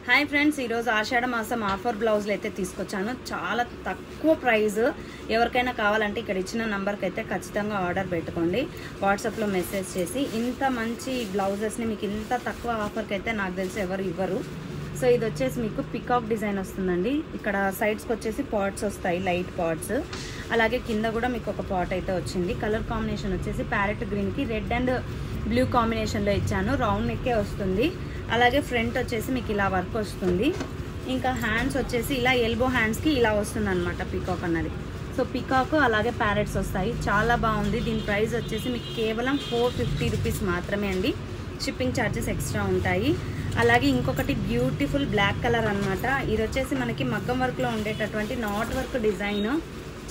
Hi friends, ఈరోజు ఆషాఢ మాసం offer బ్లౌజులు అయితే తీసుకొచ్చాను. చాలా తక్కువ ప్రైస్. ఎవరికైనా కావాలంటే ఇక్కడ ఇచ్చిన నంబర్కి అయితే ఖచ్చితంగా ఆర్డర్ పెట్టుకోండి. వాట్సాప్లో మెసేజ్ చేసి ఇంత మంచి బ్లౌజెస్ని మీకు ఇంత తక్కువ ఆఫర్కి అయితే నాకు తెలిసి ఎవరు ఇవ్వరు. సో ఇది వచ్చేసి మీకు పికాక్ డిజైన్ వస్తుందండి. ఇక్కడ సైడ్స్కి వచ్చేసి పాట్స్ వస్తాయి, లైట్ పాట్స్. అలాగే కింద కూడా మీకు ఒక పాట్ అయితే వచ్చింది. కలర్ కాంబినేషన్ వచ్చేసి ప్యారెట్ గ్రీన్కి రెడ్ అండ్ బ్లూ కాంబినేషన్లో ఇచ్చాను. రౌండ్ నెక్కే వస్తుంది. అలాగే ఫ్రంట్ వచ్చేసి మీకు ఇలా వర్క్ వస్తుంది. ఇంకా హ్యాండ్స్ వచ్చేసి ఇలా ఎల్బో హ్యాండ్స్కి ఇలా వస్తుంది అనమాట పికాక్ అన్నది. సో పికాక్ అలాగే ప్యారెట్స్ వస్తాయి. చాలా బాగుంది. దీని ప్రైస్ వచ్చేసి మీకు కేవలం 450 రూపీస్ మాత్రమే అండి. షిప్పింగ్ ఛార్జెస్ ఎక్స్ట్రా ఉంటాయి. అలాగే ఇంకొకటి బ్యూటిఫుల్ బ్లాక్ కలర్ అనమాట. ఇది వచ్చేసి మనకి మగ్గం వర్క్లో ఉండేటటువంటి నాట్ వర్క్ డిజైన్.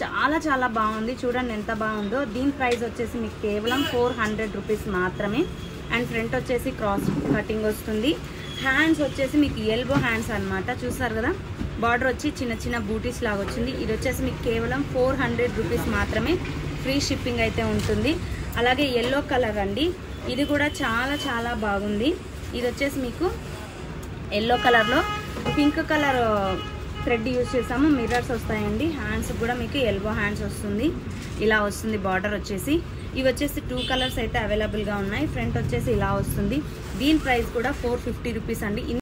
చాలా చాలా బాగుంది. చూడండి ఎంత బాగుందో. దీని ప్రైస్ వచ్చేసి మీకు కేవలం 400 రూపీస్ మాత్రమే. అండ్ ఫ్రంట్ వచ్చేసి క్రాస్ కటింగ్ వస్తుంది. హ్యాండ్స్ వచ్చేసి మీకు ఎల్బో హ్యాండ్స్ అనమాట. చూసారు కదా, బార్డర్ వచ్చి చిన్న చిన్న బూటీస్ లాగా వచ్చింది. ఇది వచ్చేసి మీకు కేవలం 400 రూపీస్ మాత్రమే. ఫ్రీ షిప్పింగ్ అయితే ఉంటుంది. అలాగే ఎల్లో కలర్ అండి, ఇది కూడా చాలా చాలా బాగుంది. ఇది వచ్చేసి మీకు ఎల్లో కలర్లో పింక్ కలర్ థ్రెడ్ యూజ్ చేసాము. మిర్రర్స్ వస్తాయండి. హ్యాండ్స్ కూడా మీకు ఎల్బో హ్యాండ్స్ వస్తుంది. ఇలా వస్తుంది బార్డర్ వచ్చేసి. ఇవి వచ్చేసి 2 కలర్స్ అయితే అవైలబుల్గా ఉన్నాయి. ఫ్రంట్ వచ్చేసి ఇలా వస్తుంది. దీని ప్రైస్ కూడా 450 రూపీస్ అండి.